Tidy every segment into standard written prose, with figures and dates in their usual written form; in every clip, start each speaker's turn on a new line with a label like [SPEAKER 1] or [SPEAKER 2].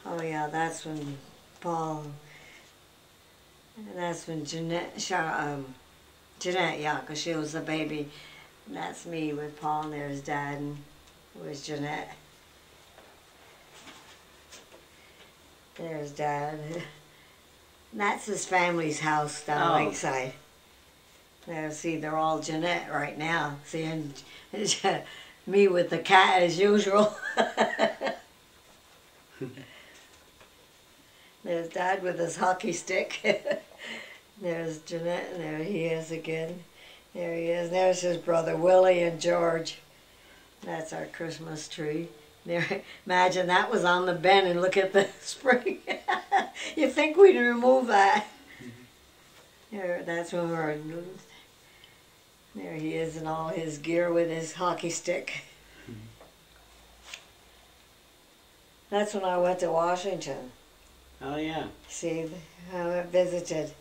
[SPEAKER 1] Oh yeah, that's when Paul, that's when Jeanette, yeah, 'cause she was the baby. And that's me with Paul, and there's Dad, and it was Jeanette. There's Dad. And that's his family's house down Lakeside. There, see, they're all Jeanette right now. See, and me with the cat as usual. There's Dad with his hockey stick. There's Jeanette, and there he is again. There he is. There's his brother Willie and George. That's our Christmas tree. There, imagine that was on the bin, and look at the spring. You think we'd remove that? There, that's when we're. There he is in all his gear with his hockey stick. That's when I went to Washington.
[SPEAKER 2] Oh yeah.
[SPEAKER 1] See, I visited.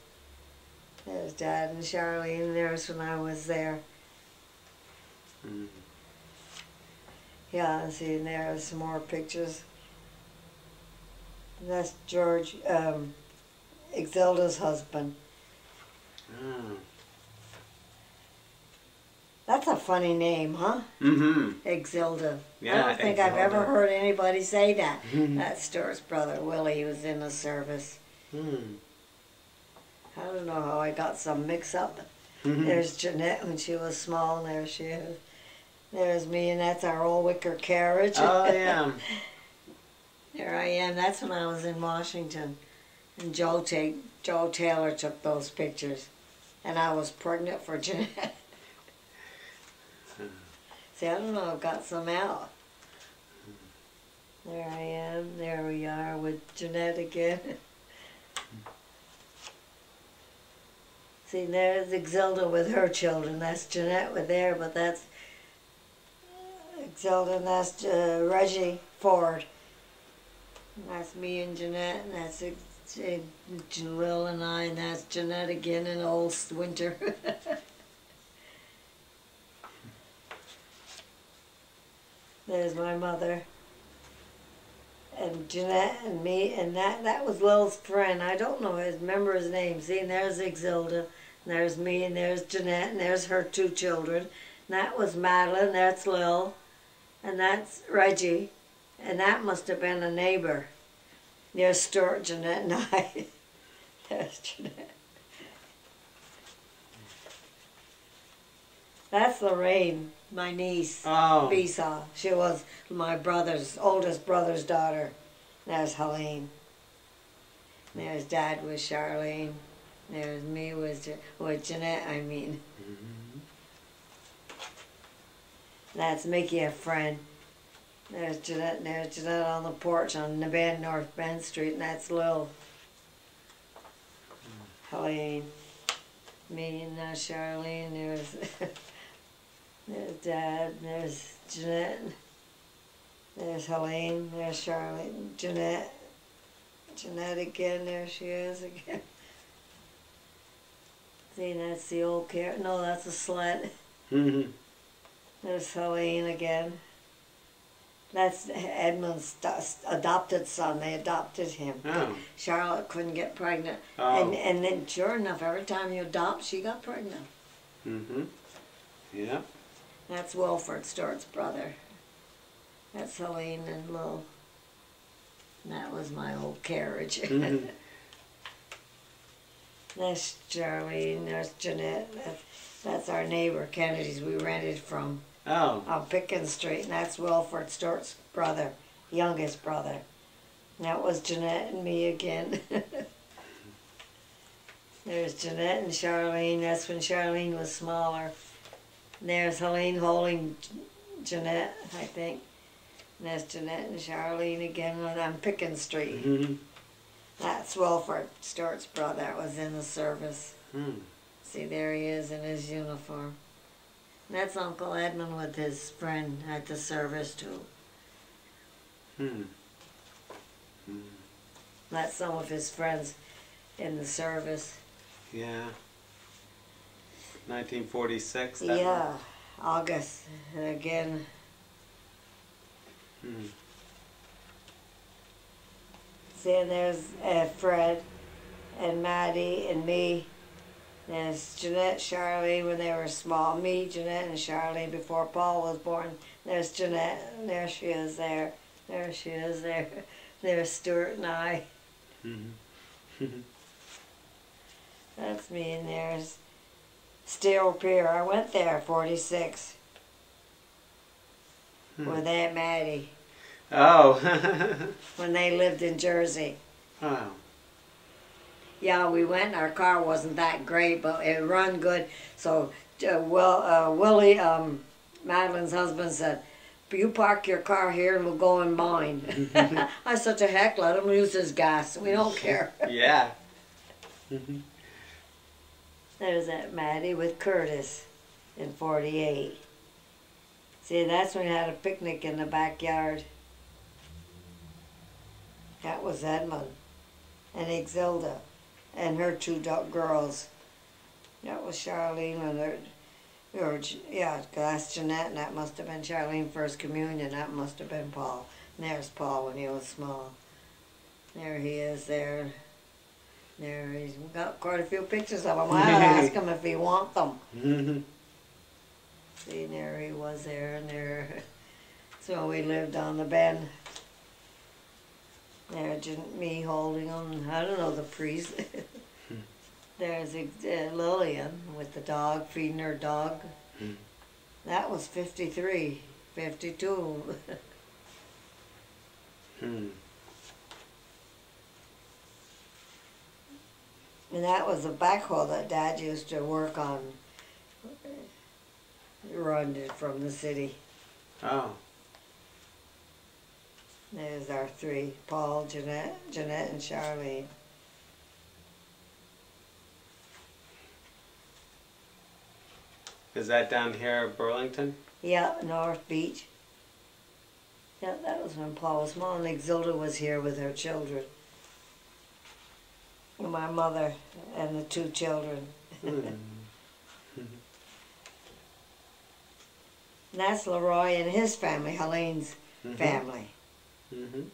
[SPEAKER 1] There's Dad and Charlene. There's when I was there.
[SPEAKER 2] Mm.
[SPEAKER 1] Yeah, and see, and there's some more pictures. And that's George, Exilda's husband.
[SPEAKER 2] Oh.
[SPEAKER 1] That's a funny name, huh?
[SPEAKER 2] Mm-hmm.
[SPEAKER 1] Exilda.
[SPEAKER 2] Yeah,
[SPEAKER 1] I don't think I've ever heard anybody say that. That's Stuart's brother, Willie, who was in the service.
[SPEAKER 2] Mm.
[SPEAKER 1] I don't know how I got some mix-up. There's Jeanette when she was small, and there she is. There's me, and that's our old wicker carriage.
[SPEAKER 2] Oh, yeah.
[SPEAKER 1] There I am. That's when I was in Washington. And Joe Taylor took those pictures. And I was pregnant for Jeanette. See, I don't know, I've got some out. There I am. There we are with Jeanette again. See, there's Exilda with her children. That's Jeanette with there, but that's Exilda, and that's Reggie Ford. And that's me and Jeanette, and that's Will and I, and that's Jeanette again in old winter. There's my mother. And Jeanette and me, and that was Lil's friend. I don't know remember his name. See, and there's Exilda, and there's me, and there's Jeanette, and there's her two children. And that was Madeline, that's Lil, and that's Reggie, and that must have been a neighbor. There's Stuart, Jeanette, and I. There's Jeanette. That's Lorraine, my niece, Bisa. She was my oldest brother's daughter. There's Helene. There's Dad with Charlene. There's me with Jeanette, I mean. That's Mickey, a friend. There's Jeanette, on the porch on North Bend Street, and that's Lil. Helene. Me and Charlene. There's there's Dad, there's Jeanette, there's Helene, there's Charlene, Jeanette again, there she is again. See, that's the old carrot. No, that's a sled. There's Helene again. That's Edmund's adopted son. They adopted him.
[SPEAKER 2] Oh.
[SPEAKER 1] Charlotte couldn't get pregnant.
[SPEAKER 2] Oh.
[SPEAKER 1] And then, sure enough, every time you adopt, she got pregnant.
[SPEAKER 2] Mm-hmm. Yeah.
[SPEAKER 1] That's Wilford, Stuart's brother. That's Helene and Lil. And that was my old carriage. That's Charlene, there's Jeanette. That's our neighbor, Kennedy's, we rented from.
[SPEAKER 2] Oh.
[SPEAKER 1] On Pickens Street, and that's Wilford, Stuart's brother, youngest brother. And that was Jeanette and me again. There's Jeanette and Charlene. That's when Charlene was smaller. And there's Helene holding Jeanette, I think. And that's Jeanette and Charlene again on Pickens Street. That's Wilford, Stuart's brother, that was in the service. See, there he is in his uniform. And that's Uncle Edmund with his friend at the service, too. That's some of his friends in the service.
[SPEAKER 2] Yeah. 1946.
[SPEAKER 1] Yeah, August again. See, and there's Fred and Maddie and me. There's Jeanette, Charlie when they were small. Me, Jeanette, and Charlie before Paul was born. There's Jeanette. And there she is there. There she is there. There's Stuart and I. That's me, and there's Steel Pier. I went there, 46, with Aunt Maddie.
[SPEAKER 2] Oh.
[SPEAKER 1] When they lived in Jersey.
[SPEAKER 2] Oh.
[SPEAKER 1] Yeah, we went. Our car wasn't that great, but it run good. So, Willie, Madeline's husband, said, "You park your car here and we'll go in mine." I said, "To heck, let him use his gas. We don't care."
[SPEAKER 2] Yeah.
[SPEAKER 1] There's that Maddie with Curtis in 48. See, that's when we had a picnic in the backyard. That was Edmund and Exilda and her two girls. That was Charlene and yeah, that's Jeanette, and that must have been Charlene First Communion. That must have been Paul. And there's Paul when he was small. There he is there. There he's got quite a few pictures of him. I'll ask him if he wants them. See, there he was there, and there. So we lived on the bend. There's me holding him. I don't know the priest. There's Lillian with the dog, feeding her dog. That was 53, 52. And that was the backhoe that Dad used to work on, run it from the city.
[SPEAKER 2] Oh.
[SPEAKER 1] There's our three, Paul, Jeanette, and Charlene.
[SPEAKER 2] Is that down here at Burlington?
[SPEAKER 1] Yeah, North Beach. Yeah, that was when Paul was small, and Exilda was here with her children. And my mother and the two children. And that's Leroy and his family, Helene's family. And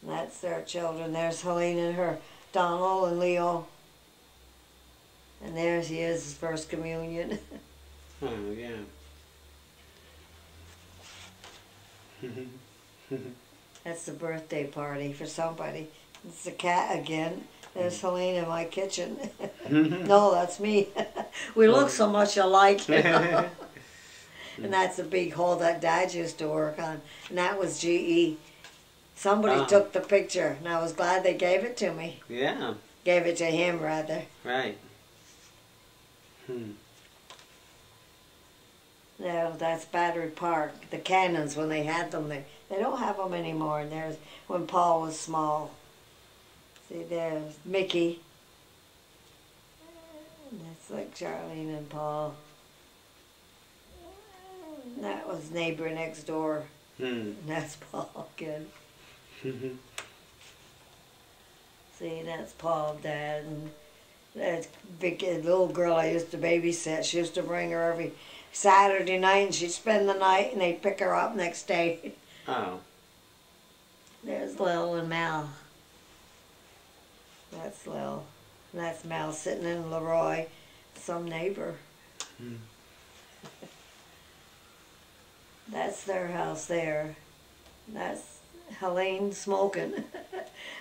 [SPEAKER 1] that's their children. There's Helene and her, Donald and Leo. And there he is, his first communion.
[SPEAKER 2] Oh, yeah.
[SPEAKER 1] That's the birthday party for somebody. It's the cat again. There's Helene in my kitchen. No, that's me. We look so much alike, you know? And that's a big hole that Dad used to work on. And that was GE. Somebody took the picture, and I was glad they gave it to me.
[SPEAKER 2] Yeah.
[SPEAKER 1] Gave it to him, rather.
[SPEAKER 2] Right.
[SPEAKER 1] No, that's Battery Park. The cannons, when they had them, they don't have them anymore. And there's when Paul was small. See, there's Mickey. And that's like Charlene and Paul. And that was neighbor next door. And that's Paul again. See, that's Paul, Dad, and that's Vicky, the little girl I used to babysit. She used to bring her every Saturday night, and she'd spend the night, and they'd pick her up next day.
[SPEAKER 2] Oh.
[SPEAKER 1] There's Lil and Mal. That's Lil. And that's Mal sitting in Leroy, some neighbor. That's their house there. That's Helene smoking.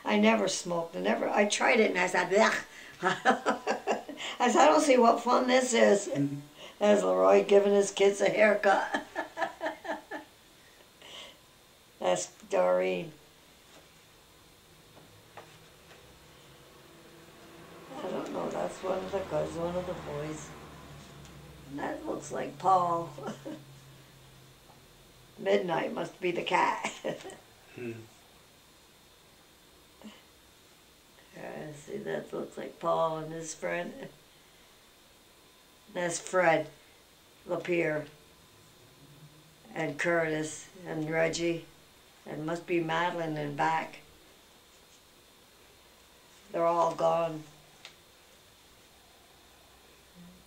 [SPEAKER 1] I never smoked. I tried it and I said, blech. I said, I don't see what fun this is. There's Leroy giving his kids a haircut. That's Doreen. I don't know, that's one of the girls, one of the boys. And that looks like Paul. Midnight must be the cat. See, that looks like Paul and his friend. That's Fred Lapierre and Curtis and Reggie, and must be Madeline in back. They're all gone.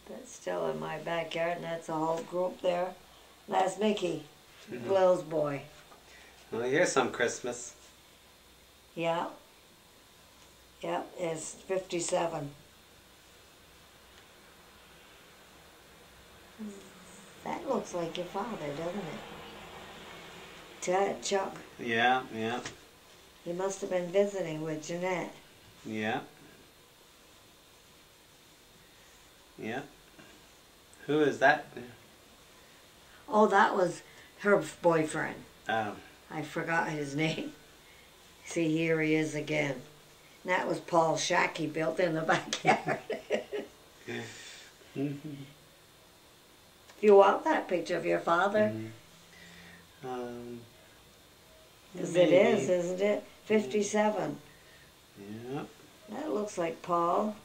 [SPEAKER 1] That's still in my backyard, and that's a whole group there. That's Mickey, Lil's boy.
[SPEAKER 2] Well, here's some Christmas.
[SPEAKER 1] Yeah, Yep, it's 57. That looks like your father, doesn't it? Chuck.
[SPEAKER 2] Yeah, yeah,
[SPEAKER 1] He must have been visiting with Jeanette.
[SPEAKER 2] yeah. Yeah. Who is that?
[SPEAKER 1] Oh, that was her boyfriend.
[SPEAKER 2] Oh.
[SPEAKER 1] I forgot his name. See, here he is again. And that was Paul's shack he built in the backyard. You want that picture of your father? Because it is, isn't it? 57.
[SPEAKER 2] Yeah.
[SPEAKER 1] That looks like Paul.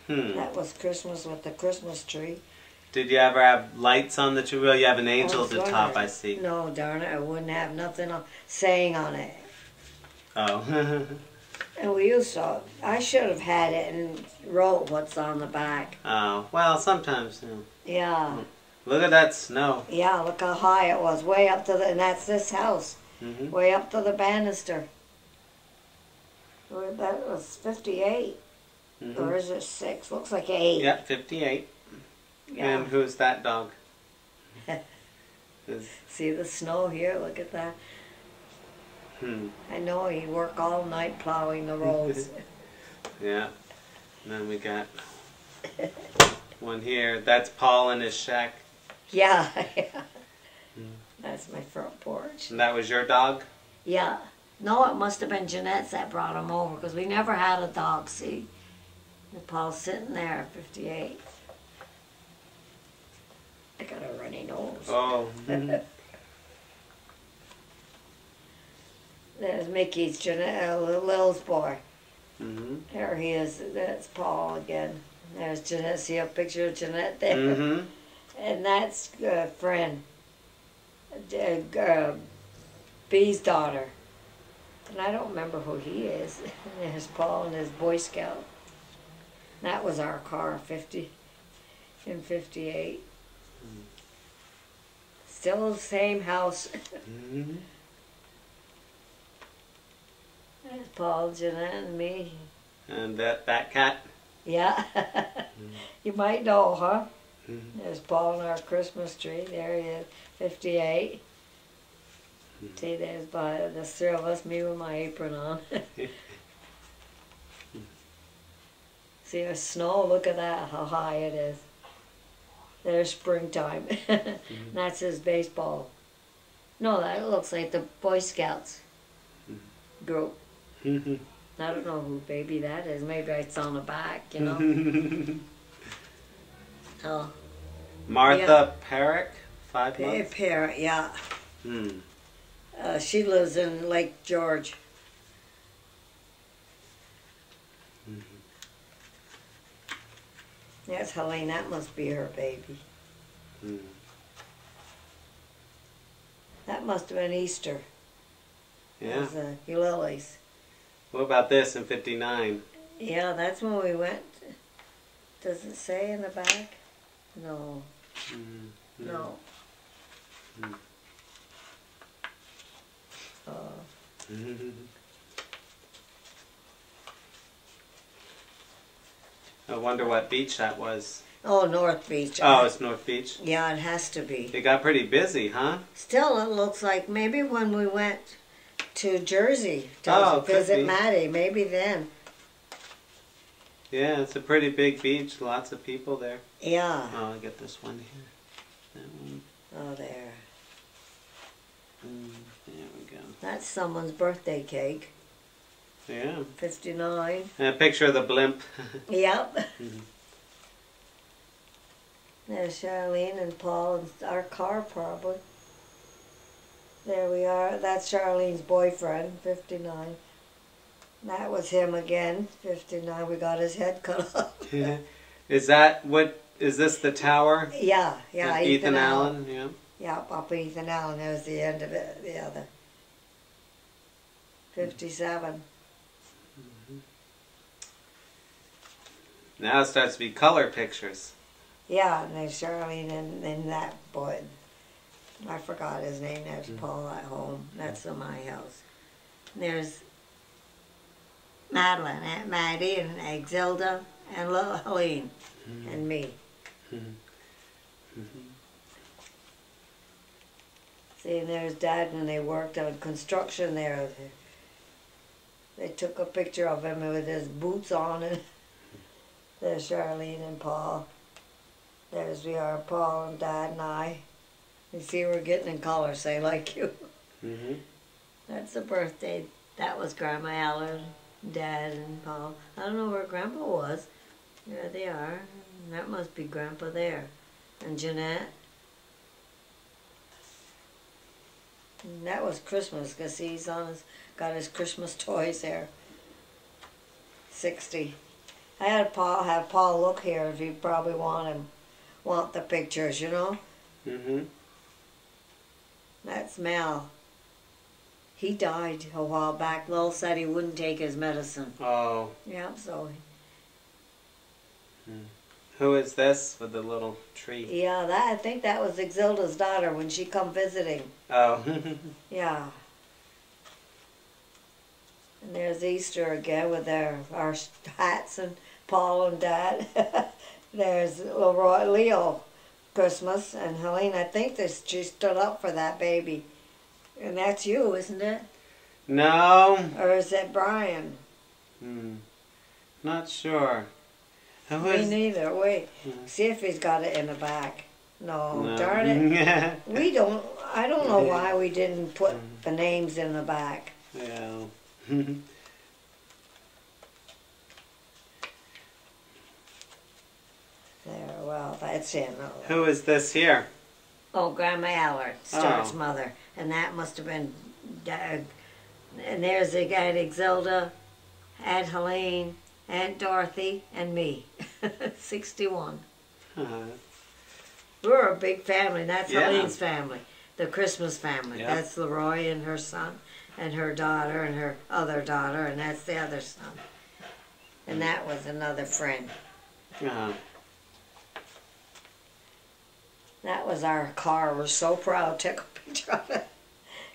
[SPEAKER 1] That was Christmas with the Christmas tree.
[SPEAKER 2] Did you ever have lights on the tree? Well, you have an angel at the top, I see.
[SPEAKER 1] No, darn it, I wouldn't have nothing saying on it.
[SPEAKER 2] Oh.
[SPEAKER 1] And we used to, I should have had it and wrote what's on the back.
[SPEAKER 2] Oh, well, sometimes.
[SPEAKER 1] Yeah.
[SPEAKER 2] Look at that snow.
[SPEAKER 1] Yeah, look how high it was, way up to the, and that's this house, way up to the banister. That was 58. Or is it 6? Looks like 8.
[SPEAKER 2] Yeah, 58. Yeah. And who's that dog?
[SPEAKER 1] See the snow here? Look at that. I know he worked all night plowing the roads.
[SPEAKER 2] Yeah. And then we got one here. That's Paul in his shack.
[SPEAKER 1] Yeah, yeah. That's my front porch.
[SPEAKER 2] And that was your dog?
[SPEAKER 1] Yeah. No, it must have been Jeanette's that brought him over, because we never had a dog, see? And Paul's sitting there at 58. I got a runny nose.
[SPEAKER 2] Oh.
[SPEAKER 1] There's Mickey's Jeanette, Lil's boy. There he is. That's Paul again. There's Jeanette. See a picture of Jeanette there? And that's a friend. B's daughter. And I don't remember who he is. There's Paul and his Boy Scout. That was our car, 50 in 58. Still the same house. There's Paul, Jeanette, and me.
[SPEAKER 2] And that cat?
[SPEAKER 1] Yeah. You might know, huh? There's Paul and our Christmas tree. There he is, 58. See, there's the three of us, me with my apron on. See, there's snow. Look at that, how high it is. There's springtime. That's his baseball. No, that looks like the Boy Scouts group. I don't know who baby that is. Maybe it's on the back, you know. Oh.
[SPEAKER 2] Martha Perrick, 5 months?
[SPEAKER 1] Parrot, yeah. She lives in Lake George. That's Helene. That must be her baby. That must have been Easter.
[SPEAKER 2] Yeah.
[SPEAKER 1] It was, Lily's.
[SPEAKER 2] What about this in 59?
[SPEAKER 1] Yeah, that's when we went. Does it say in the back? No. No.
[SPEAKER 2] I wonder what beach that was.
[SPEAKER 1] Oh, North Beach.
[SPEAKER 2] Oh, it's North Beach?
[SPEAKER 1] Yeah, it has to be.
[SPEAKER 2] It got pretty busy, huh?
[SPEAKER 1] Still, it looks like maybe when we went to Jersey to visit Maddie, maybe then.
[SPEAKER 2] Yeah, it's a pretty big beach. Lots of people there.
[SPEAKER 1] Yeah.
[SPEAKER 2] Oh, I get this one here. That one.
[SPEAKER 1] Oh, there.
[SPEAKER 2] There we go.
[SPEAKER 1] That's someone's birthday cake.
[SPEAKER 2] Yeah.
[SPEAKER 1] 59.
[SPEAKER 2] And a picture of the blimp.
[SPEAKER 1] Yep. There's Charlene and Paul and our car probably. There we are. That's Charlene's boyfriend, 59. That was him again, 59. We got his head cut off.
[SPEAKER 2] Is this the tower?
[SPEAKER 1] Yeah, yeah.
[SPEAKER 2] Ethan Allen, yeah.
[SPEAKER 1] Yeah, up Ethan Allen. That was the end of it, the other. 57.
[SPEAKER 2] Now it starts to be color pictures.
[SPEAKER 1] Yeah, and there's Charlene and that boy. I forgot his name. There's Paul at home. That's in my house. And there's Madeline, Aunt Maddie, and Exilda, and little Helene, and me. See, and there's Dad when they worked on construction there. They took a picture of him with his boots on, and there's Charlene and Paul. There's we are, Paul and Dad and I. You see, we're getting in color, say like you. That's the birthday. That was Grandma Allard, Dad and Paul. I don't know where Grandpa was. There they are. That must be Grandpa there. And Jeanette. And that was Christmas, because he's on his, got his Christmas toys there. 60. I had Paul have Paul look here if you probably want the pictures, you know. That's Mel. He died a while back. Lowell said he wouldn't take his medicine.
[SPEAKER 2] Oh.
[SPEAKER 1] Yeah, so.
[SPEAKER 2] Who is this with the little tree?
[SPEAKER 1] Yeah, I think that was Exilda's daughter when she come visiting.
[SPEAKER 2] Oh.
[SPEAKER 1] Yeah. And there's Easter again with our hats and Paul and Dad. There's Leo Christmas and Helene. I think she stood up for that baby. And that's you, isn't it?
[SPEAKER 2] No.
[SPEAKER 1] Or is it Brian?
[SPEAKER 2] Not sure.
[SPEAKER 1] Me neither. Wait. See if he's got it in the back. No. Darn it. I don't know why we didn't put the names in the back.
[SPEAKER 2] Yeah.
[SPEAKER 1] There, well, that's him.
[SPEAKER 2] Who is this here?
[SPEAKER 1] Oh, Grandma Allard, Stuart's mother. And that must have been Doug. And there's the guy, Exilda, Aunt Helene, Aunt Dorothy, and me. 61. We're a big family. That's Helene's family, the Christmas family. Yep. That's Leroy and her son, and her daughter, and her other daughter, and that's the other son. And that was another friend. That was our car. We're so proud. Took a picture of it.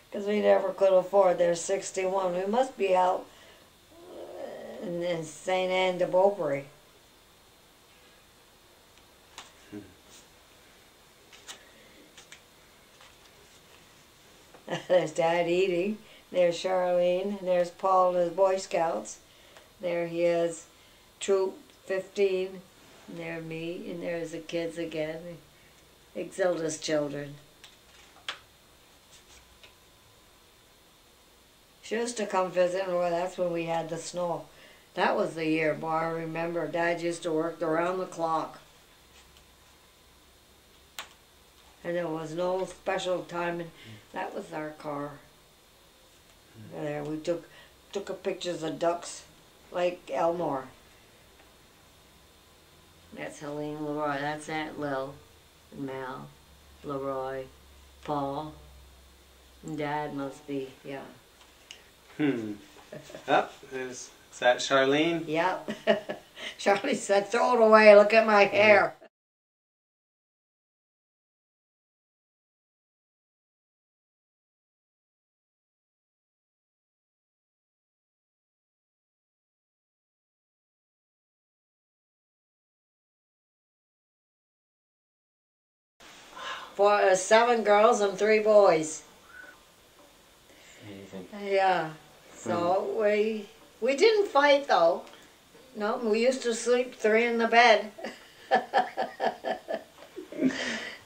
[SPEAKER 1] Because we never could afford. There's 61. We must be out in St. Anne de Beaupré. There's Dad eating. There's Charlene. And there's Paul and his Boy Scouts. There he is. Troop 15. And there's me. And there's the kids again. Exilda's children. She used to come visit, and that's when we had the snow. That was the year, boy, I remember. Dad used to work around the clock. And there was no special time, and that was our car. And there we took a pictures of ducks, like Elmore. That's Helene, Leroy. That's Aunt Lil. Mel, Leroy, Paul, and Dad must be, yeah.
[SPEAKER 2] Oh, is that Charlene?
[SPEAKER 1] Yep. Charlie said, throw it away, look at my hair. For 7 girls and 3 boys.
[SPEAKER 2] Amazing.
[SPEAKER 1] Yeah. So we didn't fight though. No, we used to sleep 3 in the bed.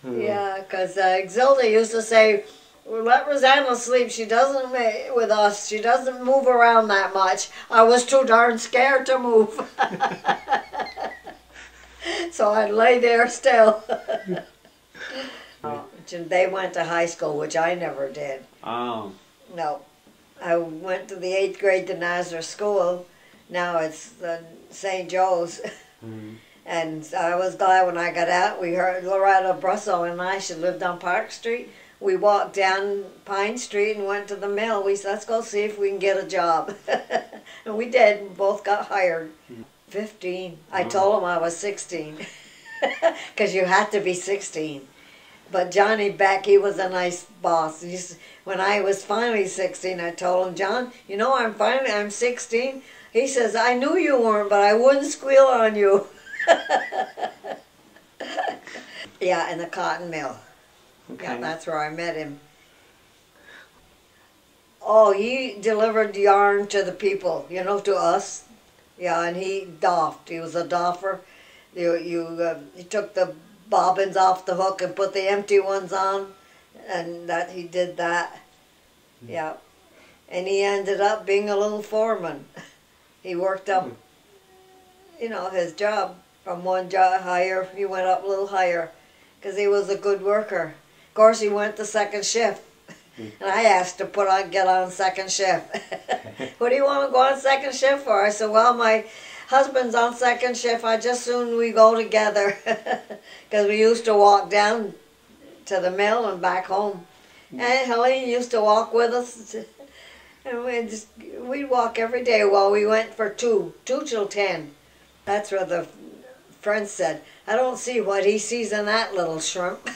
[SPEAKER 1] Yeah, because Exilda used to say, well, let Roseanna sleep. She doesn't with us. She doesn't move around that much. I was too darn scared to move. So I'd lay there still. They went to high school, which I never did.
[SPEAKER 2] Oh.
[SPEAKER 1] No. I went to the 8th grade to Nazareth School. Now it's St. Joe's. And I was glad when I got out. We heard Loretta Brusso and I, she lived on Park Street. We walked down Pine Street and went to the mill. We said, let's go see if we can get a job. And we did. We both got hired. 15. I told them I was 16. Because you had to be 16. But Johnny Beck, he was a nice boss. When I was finally 16, I told him, John, you know I'm 16. He says, I knew you weren't, but I wouldn't squeal on you. Yeah, in the cotton mill.
[SPEAKER 2] Okay.
[SPEAKER 1] Yeah, that's where I met him. Oh, he delivered yarn to the people, you know, to us. Yeah, and he doffed. He was a doffer. He took the bobbins off the hook and put the empty ones on, and that he did that. Yeah, and he ended up being a little foreman. He worked up, you know, his job from one job higher. He went up a little higher because he was a good worker. Of course, he went to second shift. And I asked to get on second shift. What do you want to go on second shift for? I said, well, my husband's on second shift. I just soon we go together. Because we used to walk down to the mill and back home. And Helene used to walk with us. And we'd walk every day. Well, we went for 2 till 10. That's what the friend said. I don't see what he sees in that little shrimp.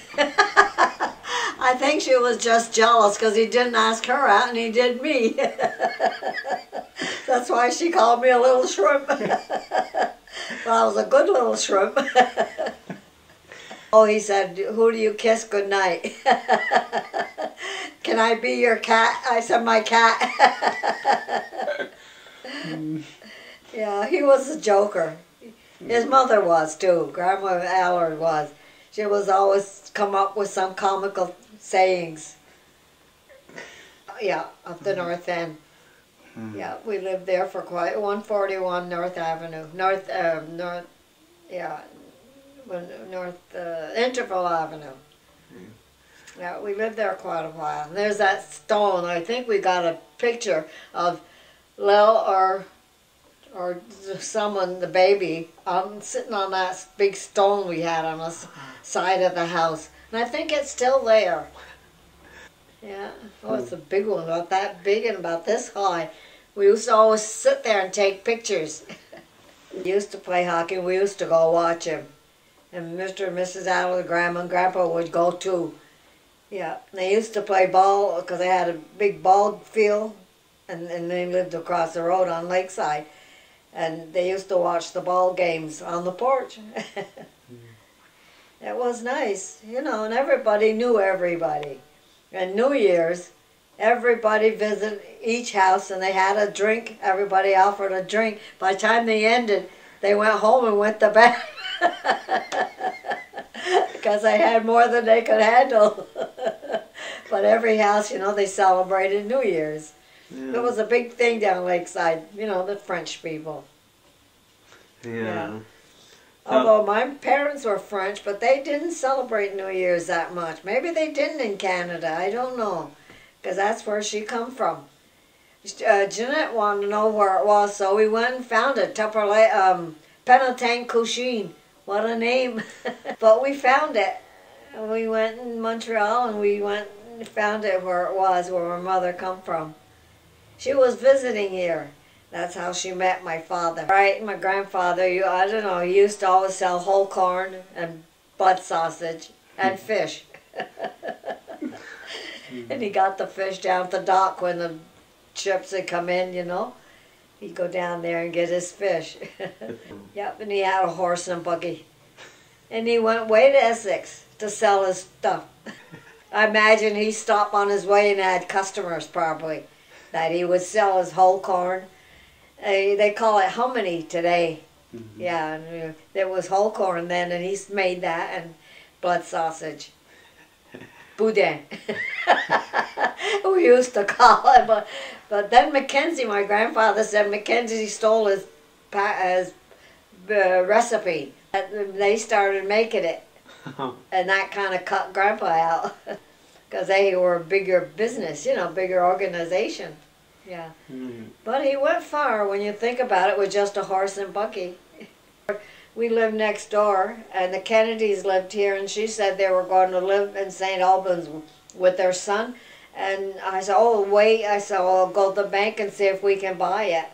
[SPEAKER 1] I think she was just jealous because he didn't ask her out and he did me. That's why she called me a little shrimp. But I was a good little shrimp. Oh, he said, who do you kiss goodnight? Can I be your cat? I said, my cat. Yeah, he was a joker. His mother was too. Grandma Allard was. She was always come up with some comical sayings. Yeah, up the North End. Yeah, we lived there for quite 141 North Avenue. North Interval Avenue. Yeah, we lived there quite a while. And there's that stone. I think we got a picture of Lil or someone, the baby, sitting on that big stone we had on the side of the house. And I think it's still there. Yeah. Oh, it's a big one, about that big and about this high. We used to always sit there and take pictures. We used to play hockey. We used to go watch him. And Mr. and Mrs. Allard, Grandma and Grandpa would go too. Yeah. And they used to play ball because they had a big ball field. And they lived across the road on Lakeside. And they used to watch the ball games on the porch. It was nice, you know, and everybody knew everybody. And New Year's, everybody visited each house and they had a drink. Everybody offered a drink. By the time they ended, they went home and went to bed. Because they had more than they could handle. But every house, you know, they celebrated New Year's. Yeah. It was a big thing down Lakeside, you know, the French people. Yeah. Although my parents were French, but they didn't celebrate New Year's that much. Maybe they didn't in Canada, I don't know. Because that's where she come from. Jeanette wanted to know where it was, so we went and found it. Peneltang Couchine. What a name. But we found it. We went in Montreal and we went and found it where it was, where my mother come from. She was visiting here. That's how she met my father. Right, my grandfather, I don't know, he used to always sell whole corn and butt sausage and fish. And he got the fish down at the dock when the ships had come in, you know. He'd go down there and get his fish. Yep, and he had a horse and buggy. And he went way to Essex to sell his stuff. I imagine he stopped on his way and had customers probably. That he would sell his whole corn. They call it hominy today. Yeah, and there was whole corn then, and he's made that, and blood sausage. Boudin. We used to call it, but then Mackenzie, my grandfather said Mackenzie stole his recipe. They started making it, and that kind of cut Grandpa out. Because they were a bigger business, you know, bigger organization. Yeah. But he went far when you think about it with just a horse and buggy. We lived next door, and the Kennedys lived here, and she said they were going to live in St. Albans with their son. And I said, oh, wait. I said, well, I'll go to the bank and see if we can buy it.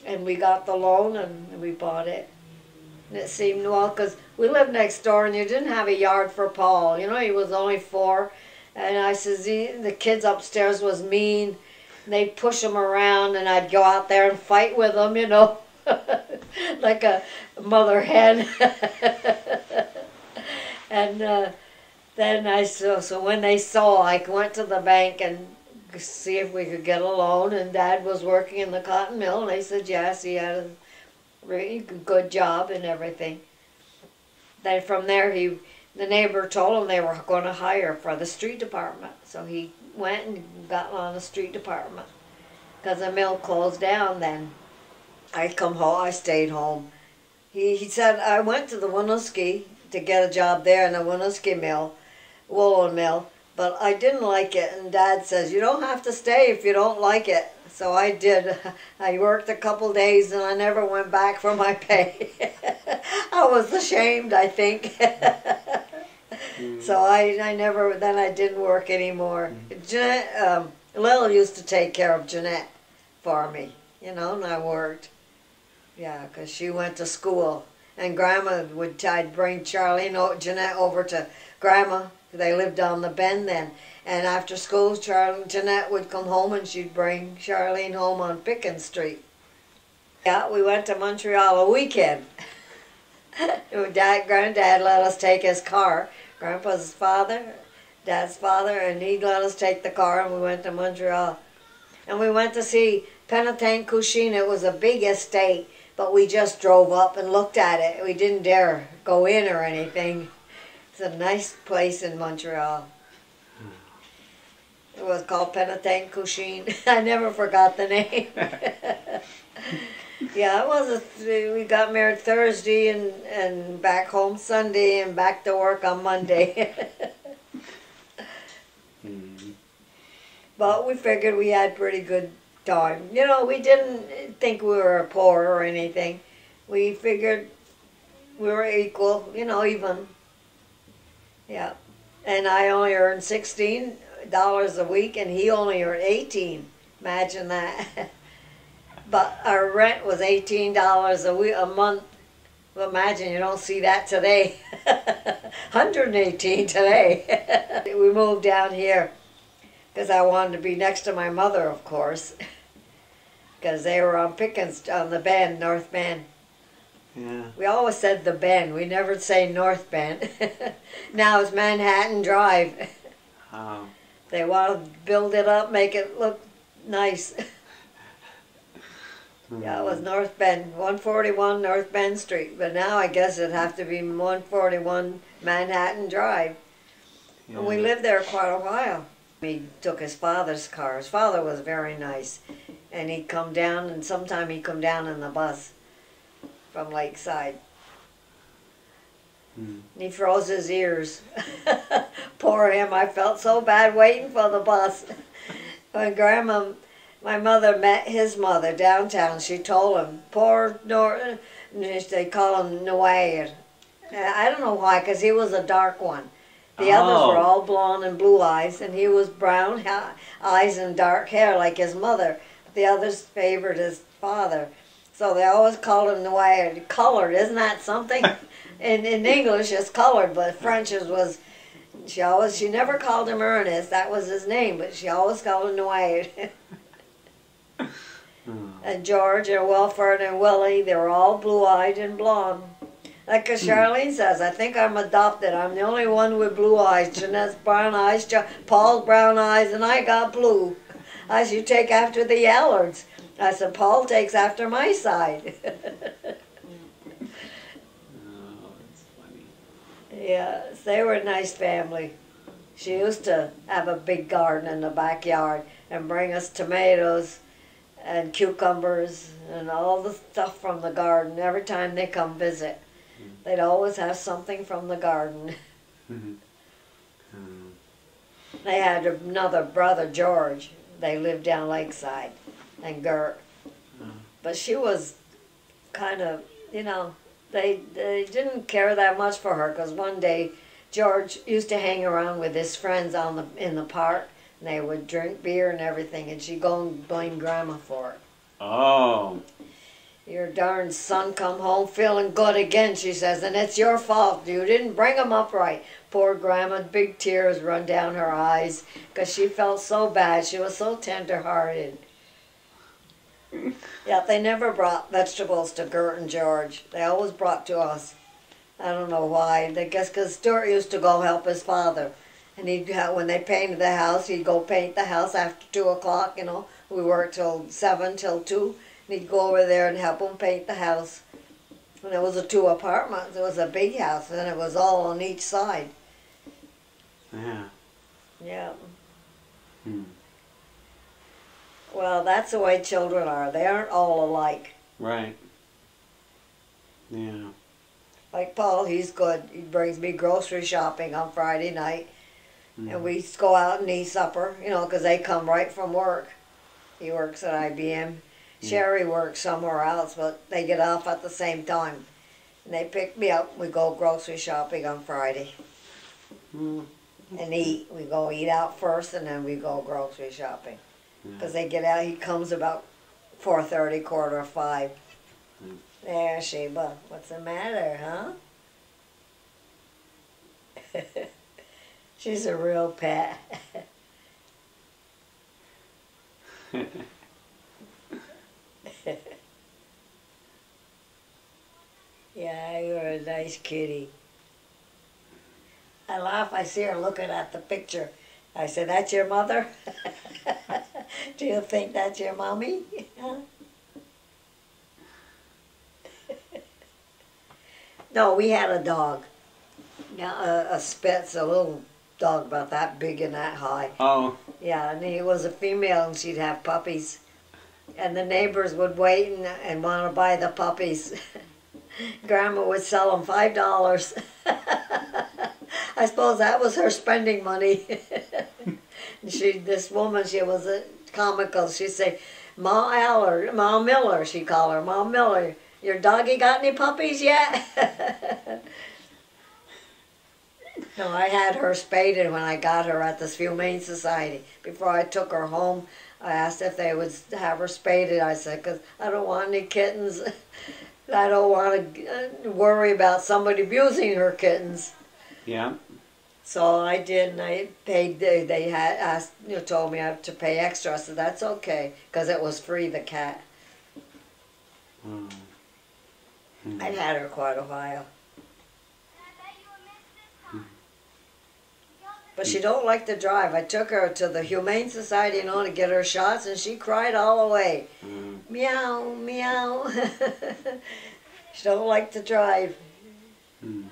[SPEAKER 1] And we got the loan, and we bought it. And it seemed, well, because we lived next door, and you didn't have a yard for Paul. You know, he was only 4. And I says, the kids upstairs was mean. they'd push them around, and I'd go out there and fight with them, you know, like a mother hen. And then so when they saw, I went to the bank and see if we could get a loan, and Dad was working in the cotton mill, and they said yes, he had a really good job and everything. Then from there, the neighbor told him they were going to hire for the street department, so he went and got on the street department because the mill closed down then. I come home, I stayed home. He said, I went to the Winooski to get a job there in the Winooski mill, woolen mill, but I didn't like it, and Dad says, you don't have to stay if you don't like it. So I did. I worked a couple days and I never went back for my pay. I was ashamed, I think. So I never, then I didn't work anymore. Jeanette, Lil used to take care of Jeanette for me, you know, and I worked. Yeah, because she went to school. And Grandma I'd bring Charlene, Jeanette over to Grandma. They lived on the bend then. And after school, Jeanette would come home and she'd bring Charlene home on Pickens Street. Yeah, we went to Montreal a weekend. Granddad let us take his car. Grandpa's father, Dad's father, and he let us take the car, and we went to Montreal. And we went to see Penetanque-Couchine. It was a big estate, but we just drove up and looked at it. We didn't dare go in or anything. It's a nice place in Montreal. It was called Penetanque-Couchine. I never forgot the name. Yeah, it was. We got married Thursday and back home Sunday and back to work on Monday. But we figured we had pretty good time. You know, we didn't think we were poor or anything. We figured we were equal, you know, even. Yeah. And I only earned $16 a week, and he only earned $18. Imagine that. But our rent was $18 a month. Well, imagine, you don't see that today. 118 today. We moved down here because I wanted to be next to my mother, of course, because they were on Pickens, on the Bend, North Bend.
[SPEAKER 2] Yeah.
[SPEAKER 1] We always said the Bend. We never say North Bend. Now it's Manhattan Drive.
[SPEAKER 2] Oh.
[SPEAKER 1] They want to build it up, make it look nice. Yeah, it was North Bend, 141 North Bend Street. But now I guess it'd have to be 141 Manhattan Drive. Yeah. And we lived there quite a while. He took his father's car. His father was very nice. And he'd come down, and sometime he'd come down in the bus from Lakeside. And he froze his ears. Poor him, I felt so bad waiting for the bus. When my mother met his mother downtown, she told him, poor they call him Noir. I don't know why, because he was a dark one. The others were all blonde and blue eyes, and he was brown eyes and dark hair like his mother. The others favored his father. So they always called him Noir. Colored, isn't that something? In English it's colored, but French was, she never called him Ernest, that was his name, but she always called him Noir. And George and Wilford and Willie, they were all blue-eyed and blonde. Like Charlene says, I think I'm adopted. I'm the only one with blue eyes. Jeanette's brown eyes, Paul's brown eyes, and I got blue. I said, you take after the Allards. I said, Paul takes after my side.
[SPEAKER 2] Oh, that's funny.
[SPEAKER 1] Yes, they were a nice family. She used to have a big garden in the backyard and bring us tomatoes and cucumbers and all the stuff from the garden every time they come visit. They'd always have something from the garden. They had another brother, George. They lived down Lakeside, and Gert. But she was kind of, you know, they didn't care that much for her, because one day George used to hang around with his friends in the park, and they would drink beer and everything, and she'd go and blame Grandma for it.
[SPEAKER 2] Oh.
[SPEAKER 1] Your darn son come home feeling good again, she says, and it's your fault. You didn't bring him up right. Poor Grandma, big tears run down her eyes because she felt so bad. She was so tender-hearted. Yeah, they never brought vegetables to Gert and George. They always brought to us. I don't know why. I guess because Stuart used to go help his father. And when they painted the house, he'd go paint the house after 2 o'clock, you know. We worked till 7, till 2. And he'd go over there and help them paint the house. And it was a 2 apartments. It was a big house, and it was all on each side.
[SPEAKER 2] Yeah.
[SPEAKER 1] Yeah.
[SPEAKER 2] Hmm.
[SPEAKER 1] Well, that's the way children are. They aren't all alike.
[SPEAKER 2] Right. Yeah.
[SPEAKER 1] Like Paul, he's good. He brings me grocery shopping on Friday night.
[SPEAKER 2] Mm.
[SPEAKER 1] And we go out and eat supper, you know, because they come right from work. He works at IBM. Sherry works somewhere else, but they get off at the same time. And they pick me up. We go grocery shopping on Friday.
[SPEAKER 2] Mm.
[SPEAKER 1] And eat. We go eat out first, and then we go grocery shopping. Because they get out. He comes about 4:30, 4:45.
[SPEAKER 2] Mm.
[SPEAKER 1] There, Sheba. What's the matter, huh? She's a real pet. Yeah, you're a nice kitty. I laugh. I see her looking at the picture. I said, "That's your mother? Do you think that's your mommy?" Huh? No, we had a dog. Yeah, a Spitz, a little dog about that big and that high.
[SPEAKER 2] Oh.
[SPEAKER 1] Yeah, and he was a female, and she'd have puppies. And the neighbors would wait and want to buy the puppies. Grandma would sell them $5. I suppose that was her spending money. This woman, she was comical. She'd say, "Ma Allard, Ma Miller," she'd call her, "Ma Miller, your doggy got any puppies yet?" No, I had her spaded when I got her at the Humane Society. Before I took her home, I asked if they would have her spaded. I said, because I don't want any kittens. I don't want to worry about somebody abusing her kittens.
[SPEAKER 2] Yeah.
[SPEAKER 1] So I did, and I paid. They had asked, told me I had to pay extra. I said that's okay, because it was free. The cat.
[SPEAKER 2] Mm.
[SPEAKER 1] I'd had her quite a while. But she don't like to drive. I took her to the Humane Society, to get her shots, and she cried all the way.
[SPEAKER 2] Mm.
[SPEAKER 1] Meow, meow. She don't like to drive.
[SPEAKER 2] Mm.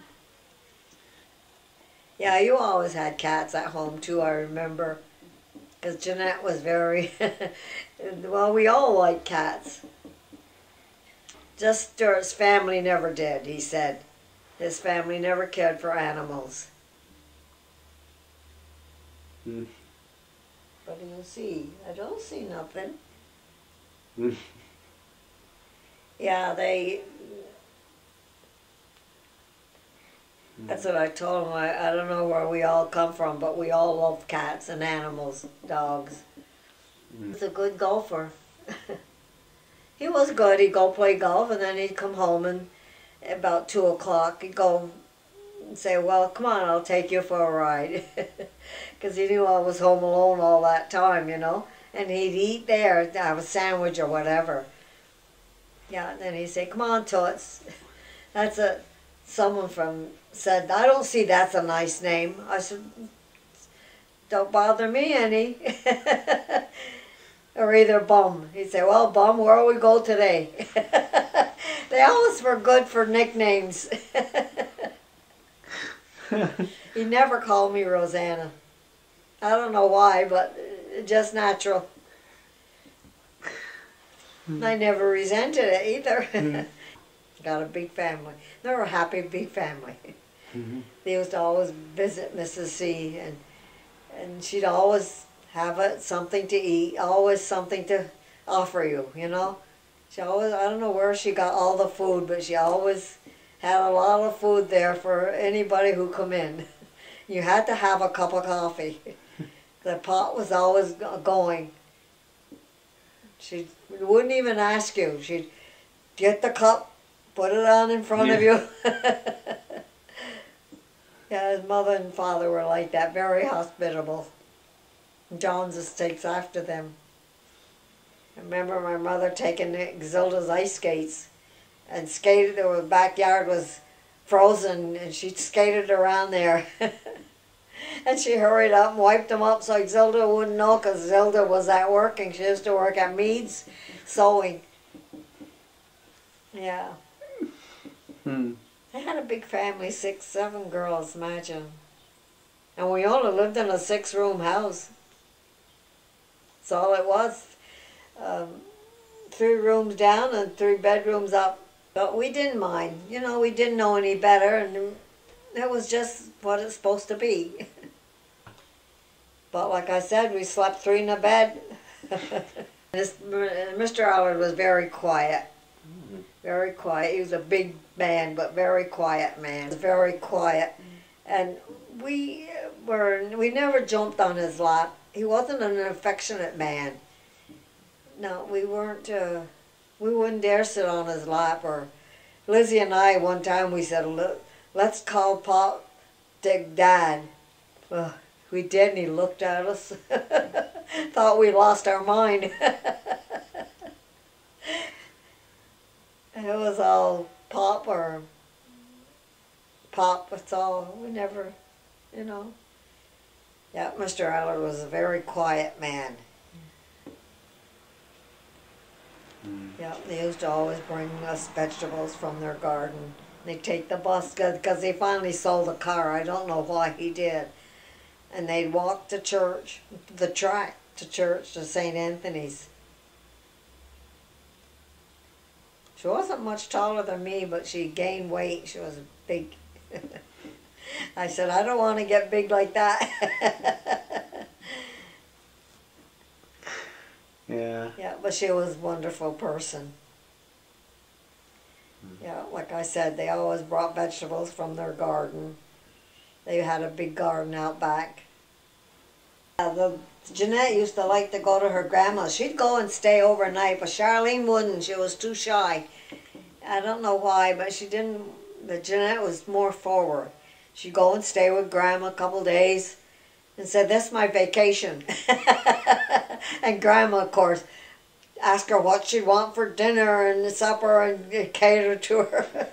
[SPEAKER 1] Yeah, you always had cats at home too, I remember. Because Jeanette was very... well, we all like cats. Just Stuart's family never did, he said. His family never cared for animals.
[SPEAKER 2] Mm.
[SPEAKER 1] What do you see? I don't see nothing.
[SPEAKER 2] Mm.
[SPEAKER 1] Yeah, that's what I told him. I don't know where we all come from, but we all love cats and animals, dogs.
[SPEAKER 2] Mm.
[SPEAKER 1] He's a good golfer. He was good. He'd go play golf, and then he'd come home, and about 2 o'clock, he'd go and say, "Well, come on, I'll take you for a ride." Because he knew I was home alone all that time, And he'd eat there, have a sandwich or whatever. Yeah, and then he'd say, "Come on, Toots." Someone said, "I don't see that's a nice name." I said, "Don't bother me any." Or either Bum. He'd say, "Well, Bum, where'll we go today?" They always were good for nicknames. He never called me Roseanna. I don't know why, but just natural. I never resented it either. Got a big family. They were a happy big family.
[SPEAKER 2] Mm-hmm.
[SPEAKER 1] They used to always visit Mrs. C, and she'd always have something to eat, always something to offer you, She always, I don't know where she got all the food, but she always had a lot of food there for anybody who come in. You had to have a cup of coffee. The pot was always going. She wouldn't even ask you. get the cup, put it on in front of you. Yeah, his mother and father were like that, very hospitable. Joneses takes after them. I remember my mother taking Zilda's ice skates and skated. The backyard was frozen and she skated around there. And she hurried up and wiped them up so Zilda wouldn't know, because Zilda was at work and she used to work at Mead's sewing. Yeah. They had a big family, 6, 7 girls, imagine. And we only lived in a 6-room house. That's all it was. 3 rooms down and 3 bedrooms up. But we didn't mind. You know, we didn't know any better, and it was just what it's supposed to be. But like I said, we slept 3 in a bed. Mr. Allard was very quiet. Very quiet. He was a big man, but very quiet man. Very quiet. And we never jumped on his lap. He wasn't an affectionate man. No, we wouldn't dare sit on his lap. Or Lizzie and I, one time we said, let's call Pop Dick Dad. Well, we did, and he looked at us. Thought we lost our mind. It was all Pop or Pop. It's all, we never, you know. Yeah, Mr. Allard was a very quiet man. Yeah, they used to always bring us vegetables from their garden. They'd take the bus, because they finally sold a car. I don't know why he did. And they'd walk to church, the track to church, to St. Anthony's. She wasn't much taller than me, but she gained weight. She was big. I said, I don't want to get big like that.
[SPEAKER 2] Yeah.
[SPEAKER 1] Yeah, but she was a wonderful person. Yeah, like I said, they always brought vegetables from their garden. They had a big garden out back. Jeanette used to like to go to her grandma's. She'd go and stay overnight, but Charlene wouldn't. She was too shy. I don't know why, but she didn't. But Jeanette was more forward. She'd go and stay with Grandma a couple days and said, "This is my vacation." And Grandma, of course, asked her what she'd want for dinner and supper and cater to her.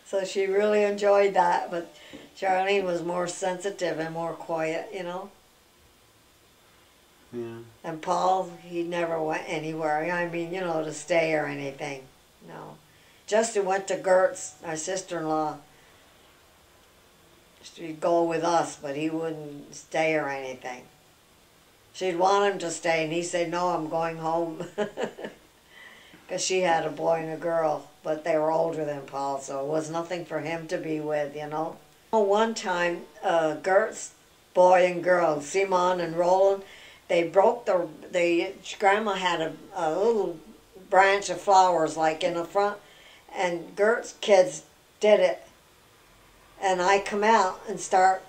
[SPEAKER 1] So she really enjoyed that, but Charlene was more sensitive and more quiet, you know.
[SPEAKER 2] Yeah.
[SPEAKER 1] And Paul, he never went anywhere. I mean, you know, to stay or anything. No. Justin went to Gert's, our sister-in-law. She'd go with us, but he wouldn't stay or anything. She'd want him to stay, and he said, "No, I'm going home." Because she had a boy and a girl, but they were older than Paul, so it was nothing for him to be with, you know. One time, Gert's boy and girl, Simon and Roland, they broke Grandma had a little branch of flowers like in the front, and Gert's kids did it. And I come out and start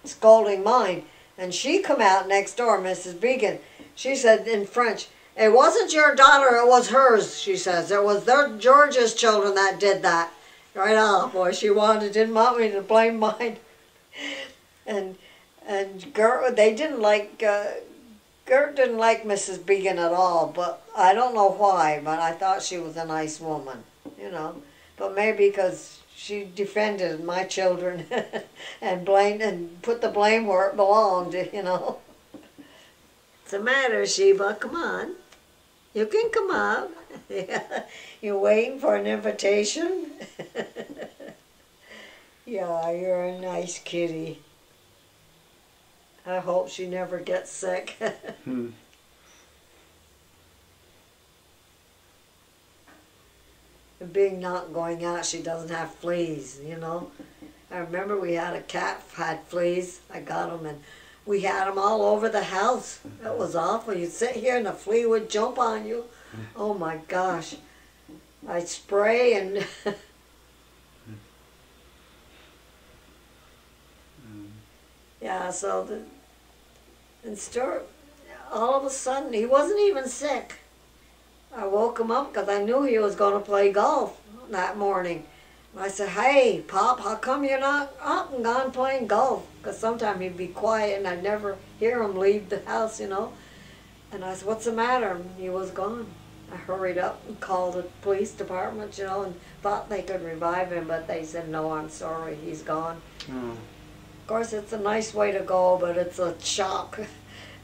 [SPEAKER 1] scolding mine. And she come out next door, Mrs. Began. She said in French, "It wasn't your daughter, it was hers," she says. "It was George's children that did that." Right on, boy, she didn't want me to blame mine. And Gert, they didn't like, Gert didn't like Mrs. Began at all, but I don't know why, but I thought she was a nice woman, you know. But maybe because she defended my children and put the blame where it belonged, you know. What's the matter, Sheba? Come on. You can come up. You're waiting for an invitation? Yeah, you're a nice kitty. I hope she never gets sick. Being not going out, she doesn't have fleas, you know. I remember we had a cat had fleas. I got them, and we had them all over the house. It was awful. You'd sit here and a flea would jump on you. Oh my gosh. I'd spray and yeah, so all of a sudden, he wasn't even sick. I woke him up because I knew he was going to play golf that morning. And I said, hey, Pop, how come you're not up and gone playing golf? Because sometimes he'd be quiet and I'd never hear him leave the house, you know. And I said, what's the matter? And he was gone. I hurried up and called the police department, you know, and thought they could revive him, but they said, no, I'm sorry, he's gone.
[SPEAKER 2] Oh.
[SPEAKER 1] Of course, it's a nice way to go, but it's a shock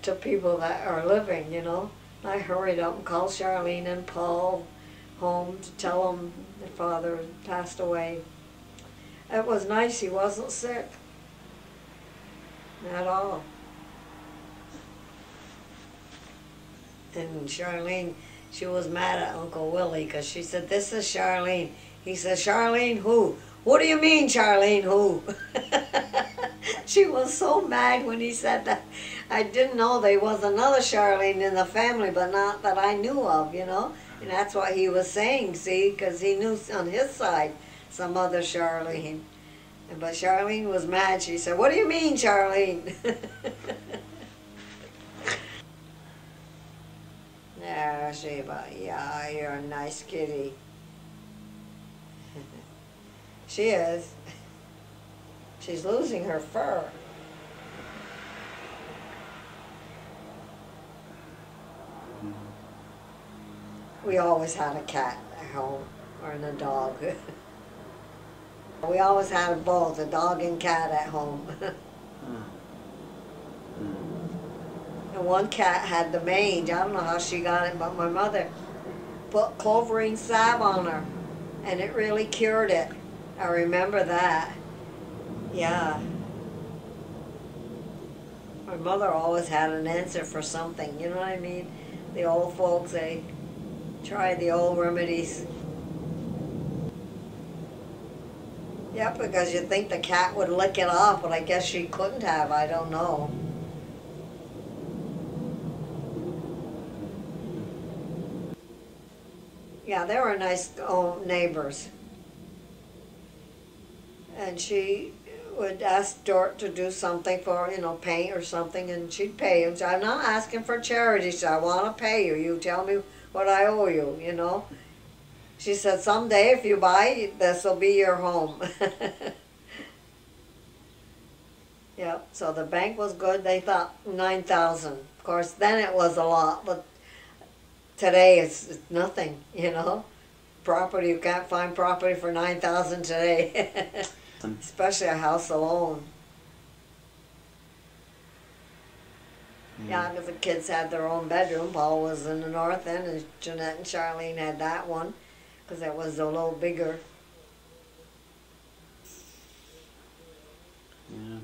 [SPEAKER 1] to people that are living, you know. I hurried up and called Charlene and Paul home to tell them their father had passed away. It was nice, he wasn't sick at all. And Charlene, she was mad at Uncle Willie because she said, this is Charlene. He said, Charlene who? What do you mean, Charlene who? She was so mad when he said that. I didn't know there was another Charlene in the family, but not that I knew of, you know. And that's what he was saying, see, because he knew on his side some other Charlene. But Charlene was mad. She said, what do you mean, Charlene? Yeah, Sheba, yeah, you're a nice kitty. She is. She's losing her fur. We always had a cat at home, or a dog. We always had both, a dog and cat at home. And one cat had the mange. I don't know how she got it, but my mother put cloverine salve on her, and it really cured it. I remember that. Yeah. My mother always had an answer for something, you know what I mean? The old folks, they try the old remedies. Yep, because you'd think the cat would lick it off, but I guess she couldn't have, I don't know. Yeah, they were nice neighbors. And she would ask Dort to do something for, you know, paint or something, and she'd pay him. So I'm not asking for charity, so I want to pay you. You tell me what I owe you, you know. She said, someday if you buy, this will be your home. Yep, so the bank was good. They thought 9,000. Of course, then it was a lot, but today it's nothing, you know. Property, you can't find property for 9,000 today. Especially a house alone. Yeah, because the kids had their own bedroom. Paul was in the north end, and Jeanette and Charlene had that one, because it was a little bigger.
[SPEAKER 2] Yeah.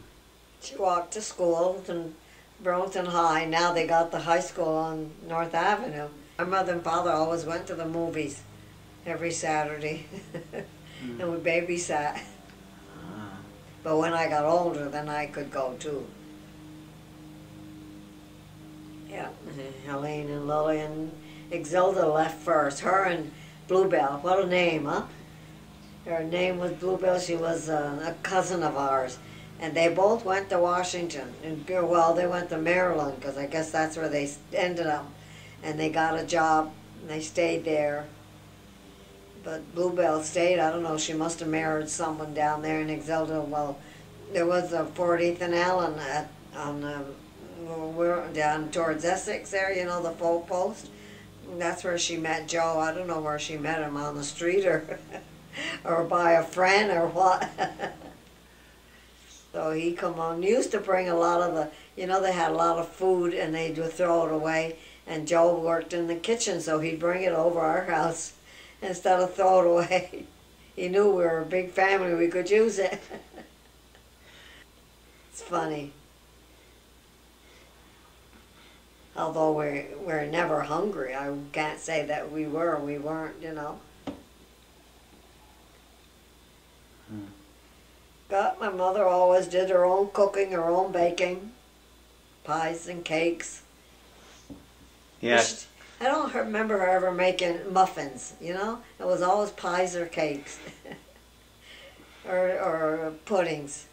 [SPEAKER 1] She walked to school in Burlington High. Now they got the high school on North Avenue. My mother and father always went to the movies every Saturday, and we babysat. But when I got older, then I could go too. Yeah, Helene and Lily and Exilda left first. Her and Bluebell. What a name, huh? Her name was Bluebell. She was a cousin of ours. And they both went to Washington. And, well, they went to Maryland, because I guess that's where they ended up. And they got a job, and they stayed there. But Bluebell stayed. I don't know, she must have married someone down there in Exilda. Well, there was a 40th and Allen down towards Essex there, you know, the Folk Post. And that's where she met Joe. I don't know where she met him, on the street or or by a friend or what. So he come on. Used to bring a lot of the, you know, they had a lot of food and they'd throw it away. And Joe worked in the kitchen, so he'd bring it over our house instead of throw it away. He knew we were a big family, we could use it. It's funny. Although we're never hungry. I can't say that we were or we weren't, you know. But my mother always did her own cooking, her own baking. Pies and cakes.
[SPEAKER 2] Yes.
[SPEAKER 1] I don't remember her ever making muffins, you know? It was always pies or cakes. or puddings.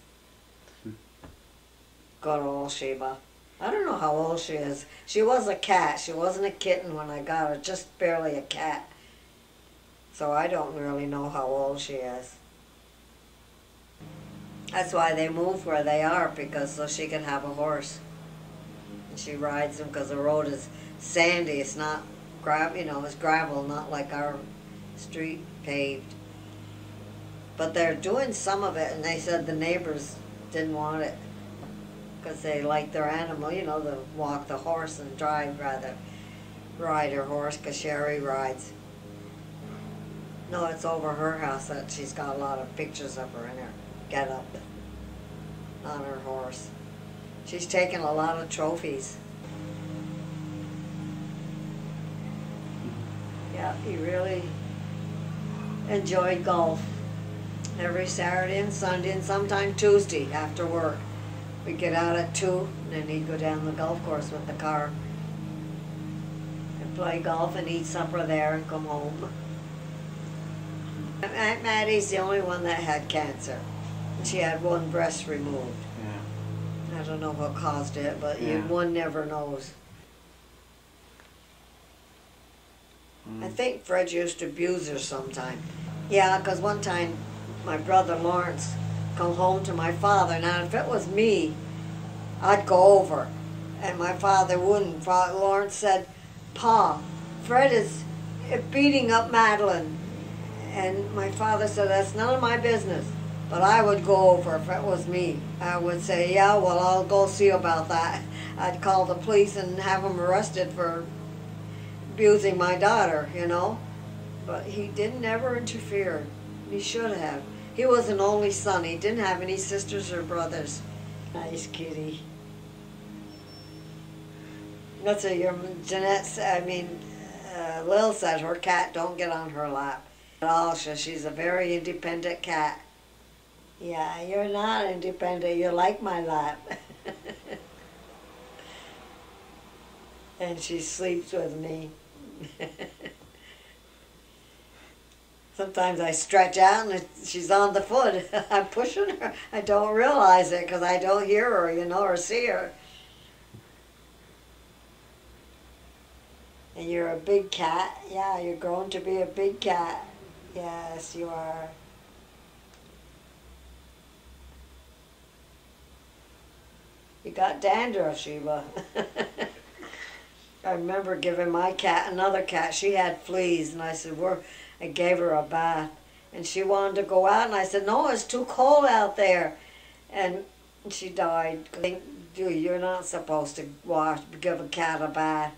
[SPEAKER 1] Good old Sheba. I don't know how old she is. She was a cat. She wasn't a kitten when I got her, just barely a cat. So I don't really know how old she is. That's why they moved where they are, because so she can have a horse. And she rides them because the road is sandy. It's not it's gravel, not like our street paved. But they're doing some of it, and they said the neighbors didn't want it because they like their animal, to walk the horse and ride her horse, because Sherry rides. No, it's over her house that she's got a lot of pictures of her in her get-up on her horse. She's taken a lot of trophies. Yeah, he really enjoyed golf. Every Saturday and Sunday and sometime Tuesday after work. We'd get out at 2 and then he'd go down the golf course with the car and play golf and eat supper there and come home. Aunt Maddie's the only one that had cancer. She had one breast removed. Yeah. I don't know what caused it, but one never knows. I think Fred used to abuse her sometime. Yeah, because one time my brother Lawrence come home to my father. Now, if it was me, I'd go over. And my father wouldn't. Lawrence said, "Pa, Fred is beating up Madeline." And my father said, "That's none of my business." But I would go over if it was me. I would say, "Yeah, well, I'll go see about that." I'd call the police and have him arrested for abusing my daughter, But he didn't ever interfere. He should have. He was an only son. He didn't have any sisters or brothers. Nice kitty. That's what Lil said her cat don't get on her lap at all. She's a very independent cat. Yeah, you're not independent. You like my lap. And she sleeps with me. Sometimes I stretch out and she's on the foot. I'm pushing her. I don't realize it because I don't hear her, or see her. And you're a big cat. Yeah, you're growing to be a big cat. Yes, you are. You got dandruff, Sheba. I remember giving my cat another cat. She had fleas, and I said, I gave her a bath. And she wanted to go out, and I said, "No, it's too cold out there." And she died. You're not supposed to give a cat a bath.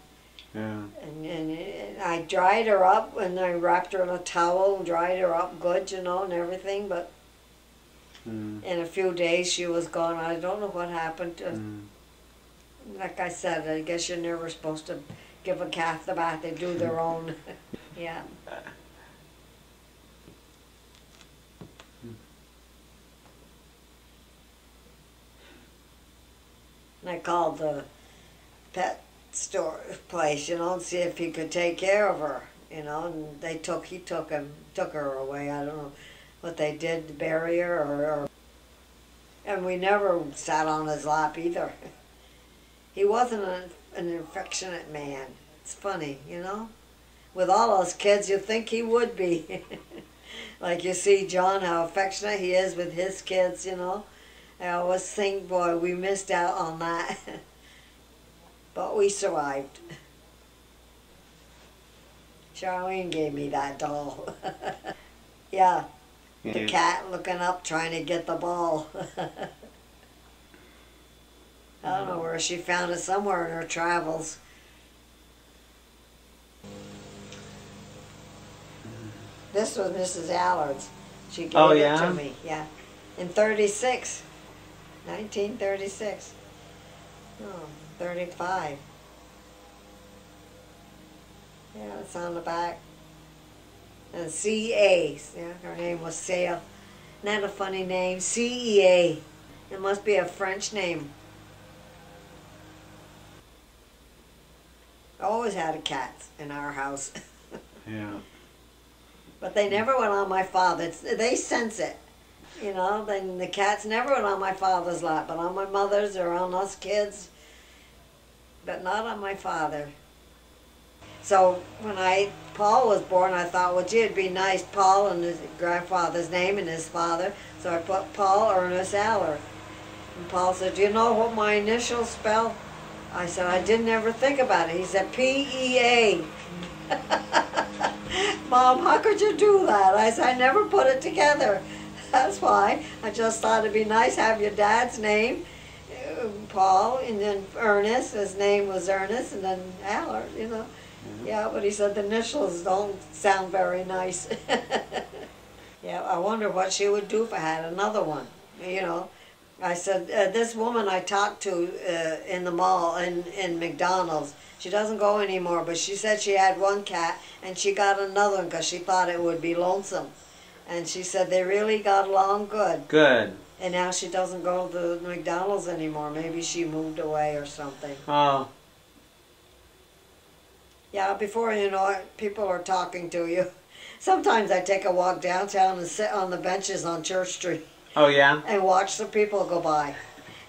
[SPEAKER 1] Yeah. And I dried her up, and I wrapped her in a towel and dried her up good, and everything. But in a few days, she was gone. I don't know what happened. Like I said, I guess you're never supposed to give a cat the bath. They do their own. Yeah. And I called the pet store place, and see if he could take care of her, and he took her away. I don't know what they did to bury her or and we never sat on his lap either. He wasn't an affectionate man. It's funny, With all those kids, you'd think he would be. Like you see John, how affectionate he is with his kids, I always think, boy, we missed out on that. But we survived. Charlene gave me that doll. Yeah, the cat looking up trying to get the ball. I don't know where she found it, somewhere in her travels. This was Mrs. Allard's. She gave it to me, in 1936. Oh, 35. Yeah, it's on the back. And C.A. Yeah, her name was Sale. Isn't that a funny name? C.E.A. It must be a French name. I always had a cat in our house. Yeah. But they never went on my father. They sense it. Then the cats never went on my father's lap, but on my mother's or on us kids. but not on my father. So when Paul was born, I thought, well, gee, it'd be nice, Paul and his grandfather's name and his father. So I put Paul Ernest Allard. And Paul said, do you know what my initials spell? I said, I didn't ever think about it. He said, P-E-A. Mom, how could you do that? I said, I never put it together. That's why. I just thought it'd be nice to have your dad's name, Paul, and then Ernest. His name was Ernest, and then Allard, you know. Yeah, but he said the initials don't sound very nice. Yeah, I wonder what she would do if I had another one, you know. I said, this woman I talked to in the mall, in McDonald's, she doesn't go anymore, but she said she had one cat, and she got another one because she thought it would be lonesome. And she said they really got along good.
[SPEAKER 2] Good.
[SPEAKER 1] And now she doesn't go to McDonald's anymore. Maybe she moved away or something.
[SPEAKER 2] Oh.
[SPEAKER 1] Yeah, before you know it, people are talking to you. Sometimes I take a walk downtown and sit on the benches on Church Street.
[SPEAKER 2] Oh, yeah?
[SPEAKER 1] And watch the people go by.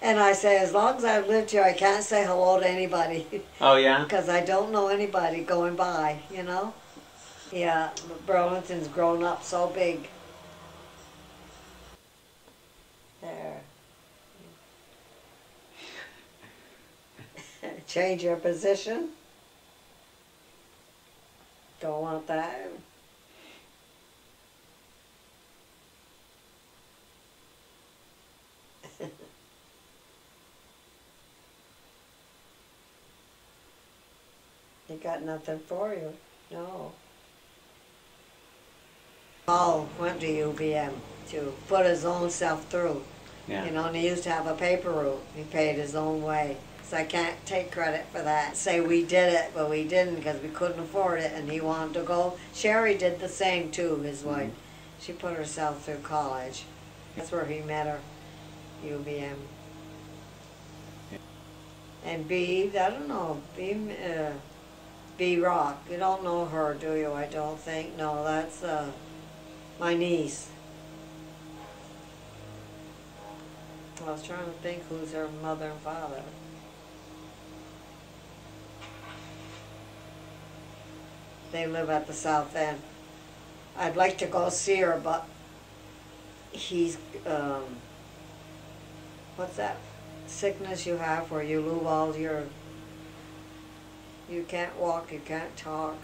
[SPEAKER 1] And I say, as long as I've lived here, I can't say hello to anybody.
[SPEAKER 2] Oh, yeah?
[SPEAKER 1] Because I don't know anybody going by, you know? Yeah, Burlington's grown up so big. There. Change your position. Don't want that. He got nothing for you. No. Paul went to UVM to put his own self through.
[SPEAKER 2] Yeah.
[SPEAKER 1] You know, and he used to have a paper route. He paid his own way. So I can't take credit for that. Say we did it, but we didn't because we couldn't afford it and he wanted to go. Sherry did the same too, his wife. She put herself through college. That's where he met her, UVM. And B, I don't know, B Rock. You don't know her, do you? I don't think. No, that's my niece. I was trying to think who's her mother and father. They live at the South End. I'd like to go see her, but he's, what's that sickness you have where you lose all your, you can't walk, you can't talk.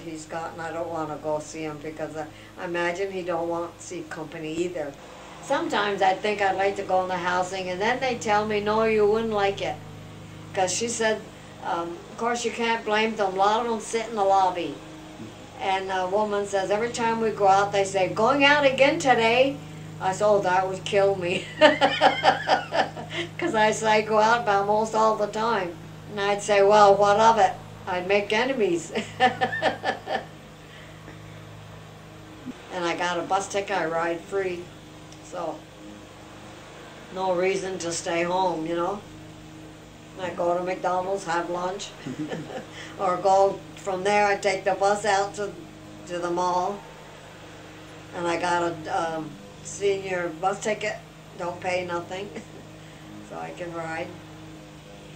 [SPEAKER 1] He's got, and I don't want to go see him because I imagine he don't want to see company either. Sometimes I think I'd like to go in the housing, and then they tell me, no, you wouldn't like it. Because she said, of course you can't blame them, a lot of them sit in the lobby. And a woman says, every time we go out, they say, going out again today? I said, oh, that would kill me. Because I go out almost all the time. And I'd say, well, what of it? I'd make enemies. And I got a bus ticket, I ride free. So, no reason to stay home, you know. I go to McDonald's, have lunch. Or go from there, I take the bus out to the mall. And I got a senior bus ticket, don't pay nothing. So I can ride.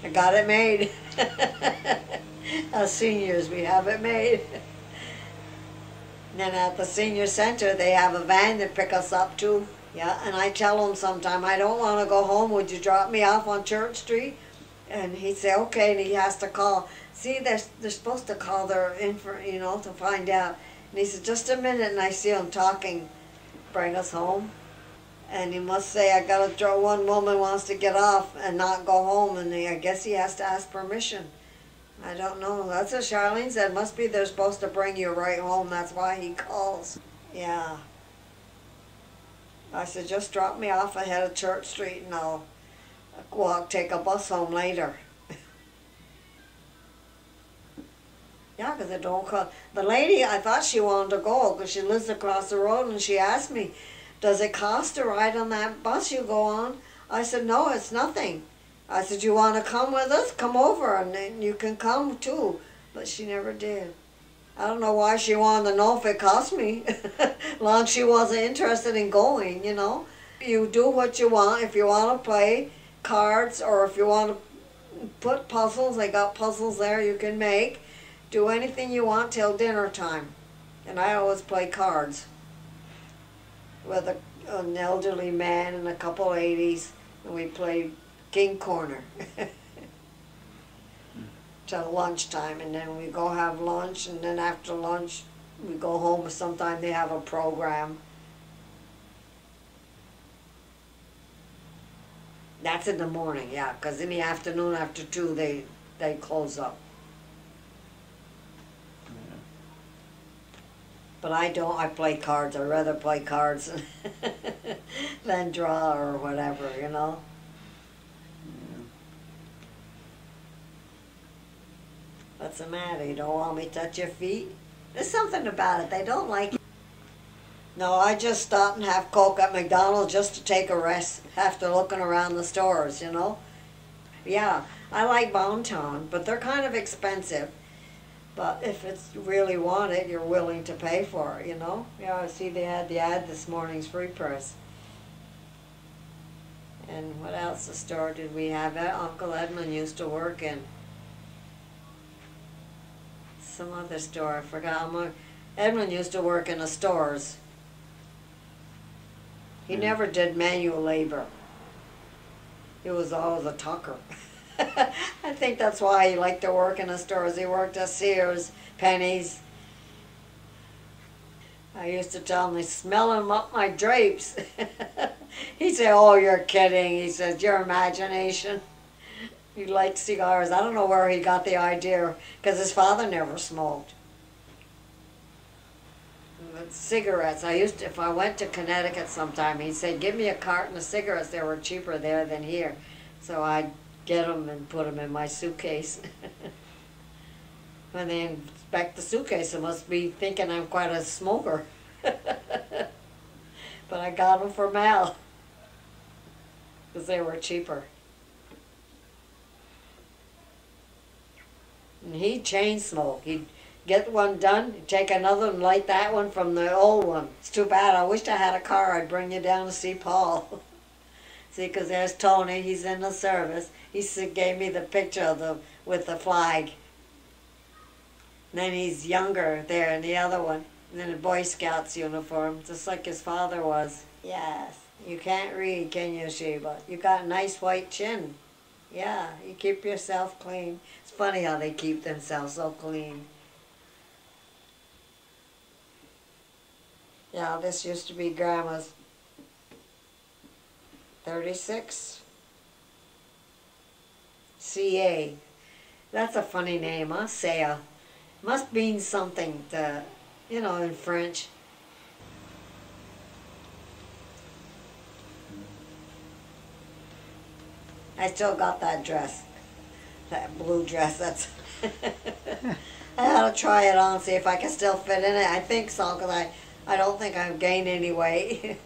[SPEAKER 1] I got it made. As seniors, we have it made. And then at the senior center, they have a van that pick us up too. Yeah, and I tell them sometime, I don't want to go home. Would you drop me off on Church Street? And he'd say, okay, and he has to call. See, they're supposed to call their info, you know, to find out. And he said, just a minute, and I see him talking, bring us home. And he must say, I got to draw, one woman wants to get off and not go home, and I guess he has to ask permission. I don't know. That's what Charlene said. Must be they're supposed to bring you right home. That's why he calls. Yeah. I said, just drop me off ahead of Church Street and I'll take a bus home later. Yeah, because it don't cost. The lady, I thought she wanted to go because she lives across the road, and she asked me, does it cost to ride on that bus you go on? I said, no, it's nothing. I said, you want to come with us? Come over, and then you can come too. But she never did. I don't know why she wanted to know if it cost me. Long as she wasn't interested in going, you know. You do what you want. If you want to play cards or if you want to put puzzles. They got puzzles there you can make. Do anything you want till dinner time. And I always play cards with an elderly man and a couple ladies, and we play King Corner till lunchtime, and then we go have lunch, and then after lunch we go home. Sometimes they have a program. That's in the morning, yeah, because in the afternoon after 2 they close up. But I don't, I play cards. I'd rather play cards than draw or whatever, you know.
[SPEAKER 2] Yeah.
[SPEAKER 1] What's the matter? You don't want me to touch your feet? There's something about it. They don't like it. No, I just stop and have Coke at McDonald's just to take a rest after looking around the stores, you know. Yeah, I like Bonton, but they're kind of expensive. But if it's really wanted, you're willing to pay for it, you know? Yeah, I see they had the ad this morning's Free Press. And what else the store did we have? Uncle Edmund used to work in. Some other store, I forgot. Edmund used to work in the stores. He never did manual labor. He was always a tucker. I think that's why he liked to work in the stores. He worked at Sears, Penny's. I used to tell him, they smell him up my drapes. He'd say, oh, you're kidding. He says, your imagination. He liked cigars. I don't know where he got the idea, because his father never smoked. But cigarettes, I used to, if I went to Connecticut sometime, he'd say, give me a carton of cigarettes. They were cheaper there than here. So I'd get them and put them in my suitcase. When they inspect the suitcase, they must be thinking I'm quite a smoker. But I got them for Mal, because they were cheaper. And he'd chain smoke. He'd get one done, he'd take another and light that one from the old one. It's too bad. I wished I had a car. I'd bring you down to see Paul. See, because there's Tony. He's in the service. He gave me the picture of with the flag. And then he's younger there in the other one, in a Boy Scouts uniform, just like his father was. Yes, you can't read, can you, Sheba? You got a nice white chin. Yeah, you keep yourself clean. It's funny how they keep themselves so clean. Yeah, this used to be Grandma's 36. CA. That's a funny name, huh? Saya. Must mean something to, you know, in French. I still got that dress. That blue dress. That's I ought to try it on, see if I can still fit in it. I think so, because I don't think I've gained any weight.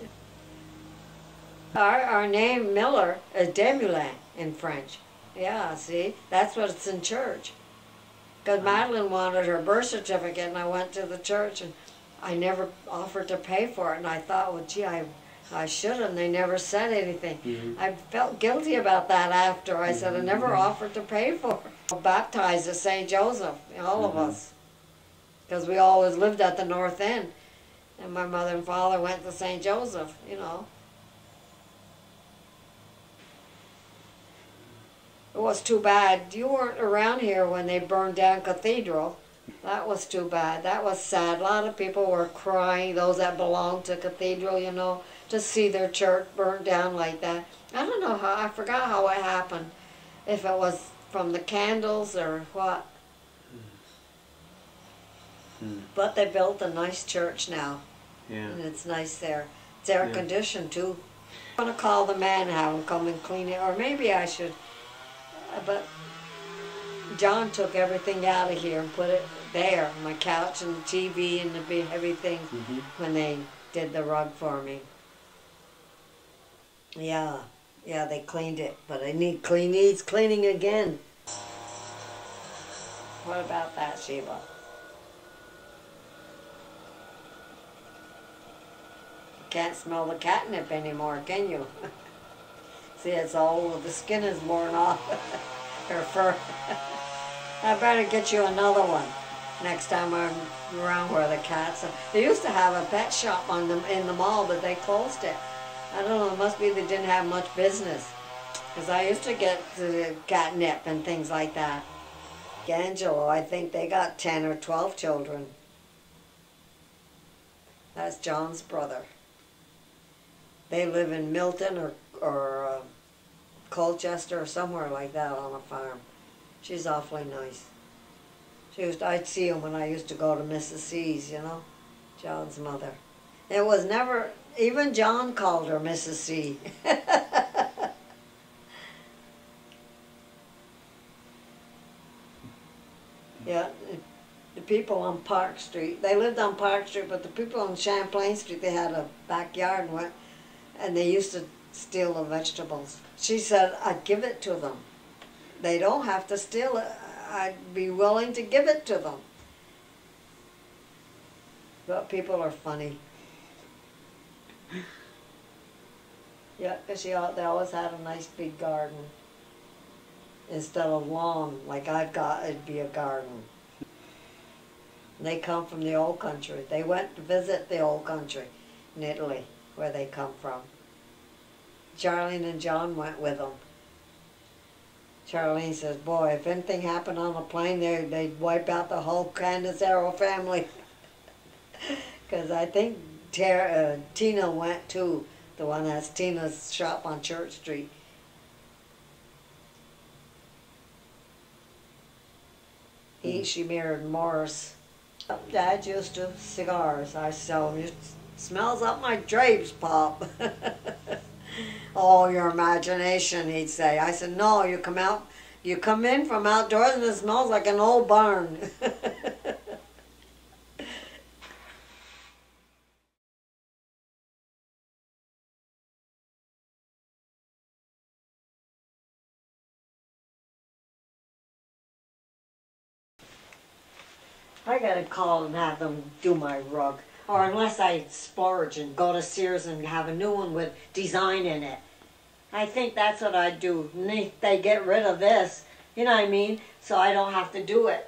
[SPEAKER 1] Our name, Miller, is Demoulin in French. Yeah, see? That's what it's in church. Because Madeline wanted her birth certificate, and I went to the church, and I never offered to pay for it. And I thought, well, gee, I should have, and they never said anything. Mm-hmm. I felt guilty about that after. I said, I never offered to pay for it. Baptized at St. Joseph, all of us. Because we always lived at the North End. And my mother and father went to St. Joseph, you know. It was too bad. You weren't around here when they burned down Cathedral. That was too bad. That was sad. A lot of people were crying, those that belonged to Cathedral, you know, to see their church burned down like that. I don't know how, I forgot how it happened. If it was from the candles or what. But they built a nice church now. Yeah. And it's nice there. It's air conditioned too. I'm going to call the man and have him come and clean it. Or maybe I should. But John took everything out of here and put it there. My couch and the TV and the everything when they did the rug for me. Yeah. Yeah, they cleaned it. But it needs cleaning again. What about that, Sheba? Can't smell the catnip anymore, can you? See, it's all, the skin is worn off. Her fur. I better get you another one next time I'm around where the cats are. They used to have a pet shop in the mall, but they closed it. I don't know, it must be they didn't have much business. Because I used to get the catnip and things like that. Angelo, I think they got 10 or 12 children. That's John's brother. They live in Milton or Colchester or somewhere like that on a farm. She's awfully nice. I'd see him when I used to go to Mrs. C's, you know, John's mother. It was never, even John called her Mrs. C. Yeah, the people on Park Street, they lived on Park Street, but the people on Champlain Street, they had a backyard and they used to steal the vegetables. She said, I'd give it to them. They don't have to steal it. I'd be willing to give it to them. But people are funny. Yeah, because they always had a nice big garden. Instead of lawn, like I've got, it'd be a garden. They come from the old country. They went to visit the old country in Italy, where they come from. Charlene and John went with them. Charlene says, boy, if anything happened on a plane, they'd wipe out the whole Candace Arrow family. Because I think Tina went too, the one that's Tina's shop on Church Street. She married Morris. Dad used to cigars. I sell them. It smells up my drapes, Pop. Oh, your imagination, he'd say. I said, no, you come in from outdoors and it smells like an old barn. I gotta call and have them do my rug. Or unless I splurge and go to Sears and have a new one with design in it. I think that's what I'd do. They get rid of this, you know what I mean? So I don't have to do it.